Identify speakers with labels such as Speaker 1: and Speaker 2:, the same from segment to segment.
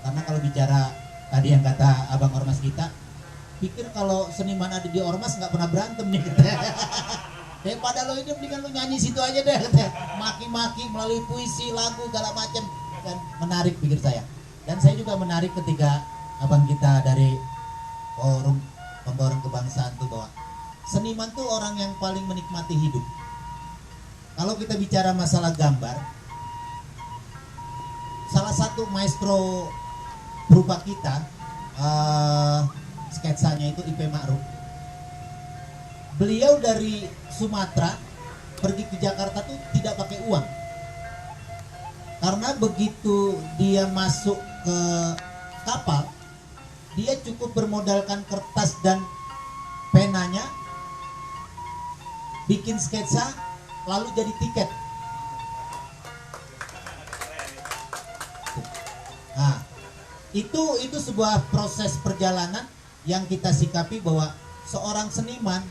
Speaker 1: Karena kalau bicara tadi yang kata abang ormas kita, pikir kalau seniman ada di ormas nggak pernah berantem nih katanya. Daripada lo ini mendingan lo nyanyi situ aja deh katanya. Maki-maki melalui puisi, lagu, segala macam. Dan menarik pikir saya. Dan saya juga menarik ketika abang kita dari forum pemborong kebangsaan tuh bahwa seniman tuh orang yang paling menikmati hidup. Kalau kita bicara masalah gambar, salah satu maestro berupa kita, sketsanya itu IP Ma'ruf. Beliau dari Sumatera pergi ke Jakarta tuh tidak pakai uang. Karena begitu dia masuk ke kapal, dia cukup bermodalkan kertas dan penanya, bikin sketsa, lalu jadi tiket. Nah, itu sebuah proses perjalanan yang kita sikapi bahwa seorang seniman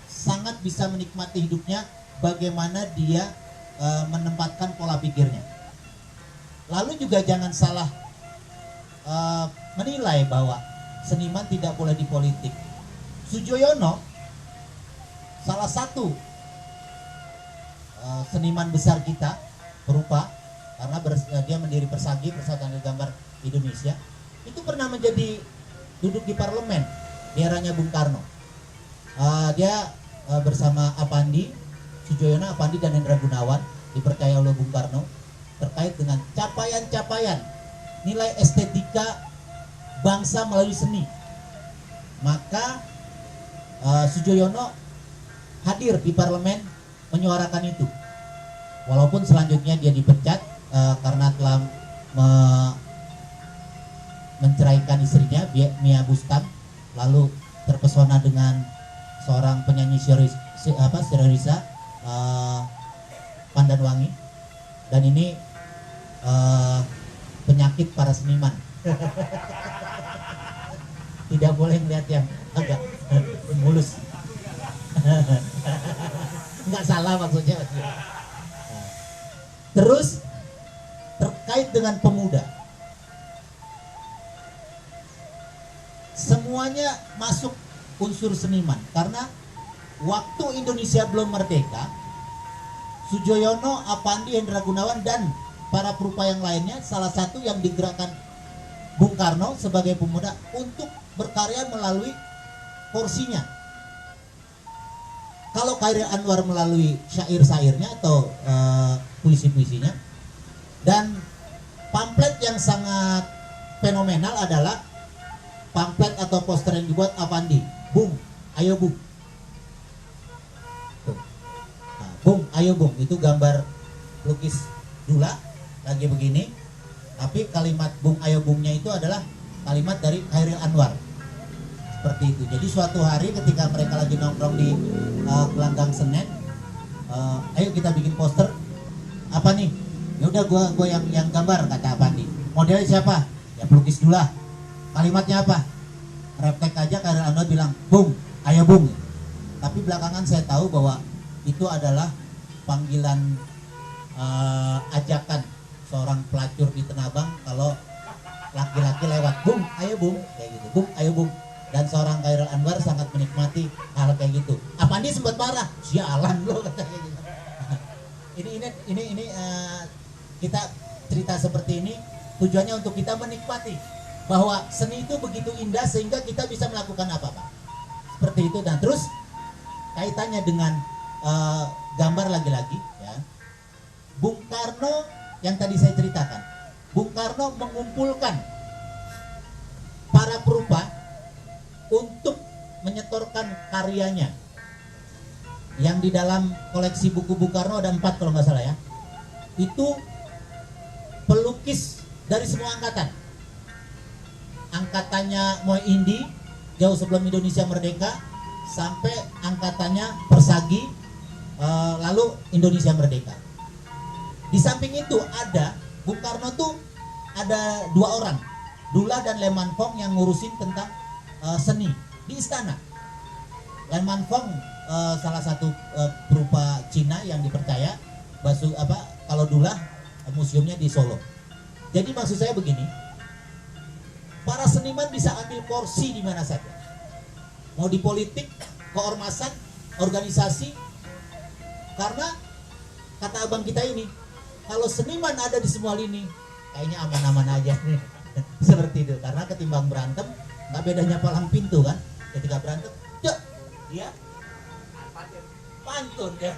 Speaker 1: sangat bisa menikmati hidupnya bagaimana dia menempatkan pola pikirnya. Lalu juga jangan salah menilai bahwa seniman tidak boleh di politik. Soejoyono salah satu seniman besar kita berupa karena dia mendiri Persagi, Persatuan Gambar Indonesia, itu pernah menjadi duduk di parlemen di eranya Bung Karno. Dia bersama Apandi, Soejoyono, Apandi dan Hendra Gunawan dipercaya oleh Bung Karno terkait dengan capaian-capaian nilai estetika bangsa melalui seni. Maka Soejoyono hadir di parlemen menyuarakan itu. Walaupun selanjutnya dia dipecat karena telah menceraikan istrinya Mia Bustam, lalu terpesona dengan seorang penyanyi Sirorisa Pandanwangi, dan ini penyakit para seniman. Tidak boleh melihat yang agak mulus. Nggak salah maksudnya. Terus terkait dengan pemuda, semuanya masuk unsur seniman karena waktu Indonesia belum merdeka, Soejoyono, Apandi, Hendra Gunawan dan para perupa yang lainnya, salah satu yang digerakkan Bung Karno sebagai pemuda untuk berkarya melalui kursinya. Kalau Khairil Anwar melalui syair-syairnya atau puisi-puisinya. Dan pamflet yang sangat fenomenal adalah pamflet atau poster yang dibuat Apandi. Bung, ayo Bung. Tuh. Nah, Bung, ayo Bung. Itu gambar lukis Dula lagi begini. Tapi kalimat Bung, ayo Bungnya itu adalah kalimat dari Khairil Anwar. Seperti itu. Jadi suatu hari ketika mereka lagi nongkrong di gelanggang Senen, ayo kita bikin poster. Apa nih? Ya udah gua yang gambar, kata Apandi. Modelnya siapa? Ya pelukis Dula. Kalimatnya apa? Refleks aja Khairil Anwar bilang, Bung, ayo Bung. Tapi belakangan saya tahu bahwa itu adalah panggilan ajakan seorang pelacur di Tanah Abang kalau laki-laki lewat, Bung, ayo Bung, kayak gitu. Bung, ayo Bung. Dan seorang Khairil Anwar sangat menikmati hal kayak gitu. Apandi sempat marah, sialan lo katanya gitu. Ini kita cerita seperti ini tujuannya untuk kita menikmati bahwa seni itu begitu indah sehingga kita bisa melakukan apa-apa seperti itu. Dan terus kaitannya dengan gambar lagi-lagi ya, Bung Karno yang tadi saya ceritakan, Bung Karno mengumpulkan para perupa untuk menyetorkan karyanya yang di dalam koleksi buku Bung Karno ada 4 kalau nggak salah ya. Itu pelukis dari semua angkatan. Angkatannya Moy Indi jauh sebelum Indonesia merdeka sampai angkatannya Persagi lalu Indonesia merdeka. Di samping itu ada Bung Karno tuh ada 2 orang, Dula dan Leman Fong yang ngurusin tentang seni di istana. Leman Fong salah satu perupa Cina yang dipercaya kalau Dula museumnya di Solo. Jadi maksud saya begini, para seniman bisa ambil porsi di mana saja. Mau di politik, keormasan, organisasi. Karena kata abang kita ini, kalau seniman ada di semua lini, kayaknya aman-aman aja nih. Seperti itu. Karena ketimbang berantem, nggak bedanya palang pintu kan. Ketika berantem, dia pantun ya.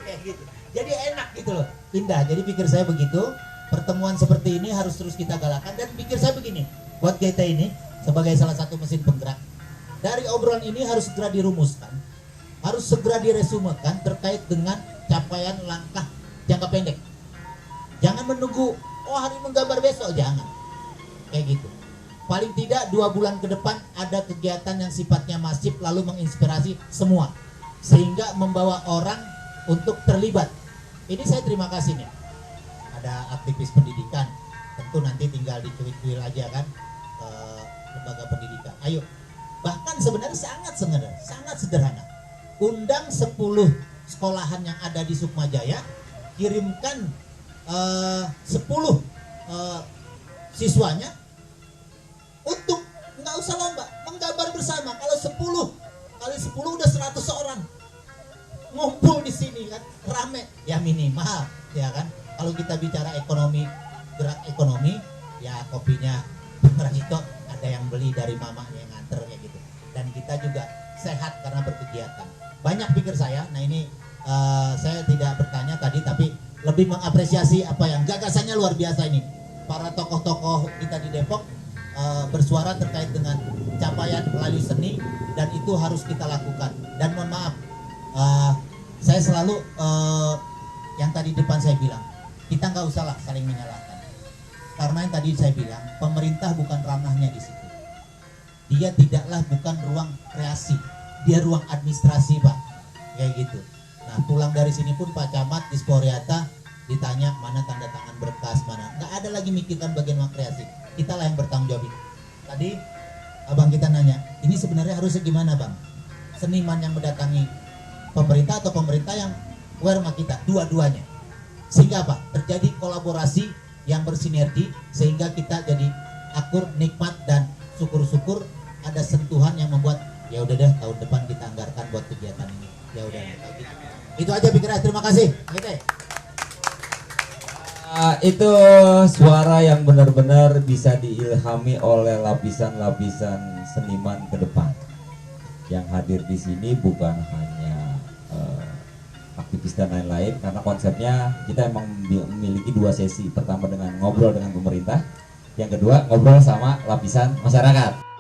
Speaker 1: Kayak gitu. Jadi enak gitu loh, indah. Jadi pikir saya begitu. Pertemuan seperti ini harus terus kita galakan. Dan pikir saya begini, buat kita ini sebagai salah satu mesin penggerak, dari obrolan ini harus segera dirumuskan, harus segera diresumekan terkait dengan capaian langkah jangka pendek. Jangan menunggu, oh hari menggambar besok, jangan kayak gitu. Paling tidak 2 bulan ke depan ada kegiatan yang sifatnya masif lalu menginspirasi semua, sehingga membawa orang untuk terlibat. Ini saya terima kasih nih, ada aktivis pendidikan, tentu nanti tinggal dicuit-cuit aja kan ke lembaga pendidikan. Ayo, bahkan sebenarnya sangat sederhana. Undang 10 sekolahan yang ada di Sukma Jaya, kirimkan 10 siswanya untuk nggak usah lomba, menggambar bersama. Kalau 10 kali 10 udah 100 orang ngumpul di sini kan, rame ya, minimal ya kan. Kalau kita bicara ekonomi, gerak ekonomi, ya kopinya Rajito ada yang beli dari mamanya yang nganter kayak gitu. Dan kita juga sehat karena berkegiatan. Banyak pikir saya, nah ini saya tidak bertanya tadi, tapi lebih mengapresiasi apa yang gagasannya luar biasa ini. Para tokoh-tokoh kita di Depok bersuara terkait dengan capaian melalui seni, dan itu harus kita lakukan. Dan mohon maaf, saya selalu yang tadi depan saya bilang, kita nggak usah lah saling menyalahkan. Karena yang tadi saya bilang, pemerintah bukan ranahnya di situ. Dia bukan ruang kreasi, dia ruang administrasi, Pak. Kayak gitu. Nah, pulang dari sini pun Pak Camat di Sporiata ditanya mana tanda tangan berkas, mana. Nggak ada lagi mikirkan bagian ruang kreasi. Kita lah yang bertanggung jawab. Tadi abang kita nanya, ini sebenarnya harusnya gimana, Bang? Seniman yang mendatangi pemerintah atau pemerintah yang aware sama kita? Dua-duanya. Sehingga apa? Terjadi kolaborasi yang bersinergi, sehingga kita jadi akur, nikmat, dan syukur-syukur ada sentuhan yang membuat ya udah deh, tahun depan kita anggarkan buat kegiatan ini. Ya udah gitu. Itu aja pikiran. Terima kasih. Gitu.
Speaker 2: Itu suara yang benar-benar bisa diilhami oleh lapisan-lapisan seniman ke depan. Yang hadir di sini bukan hanya aktivis dan lain-lain, karena konsepnya kita emang memiliki 2 sesi. Pertama dengan ngobrol dengan pemerintah, yang kedua ngobrol sama lapisan masyarakat.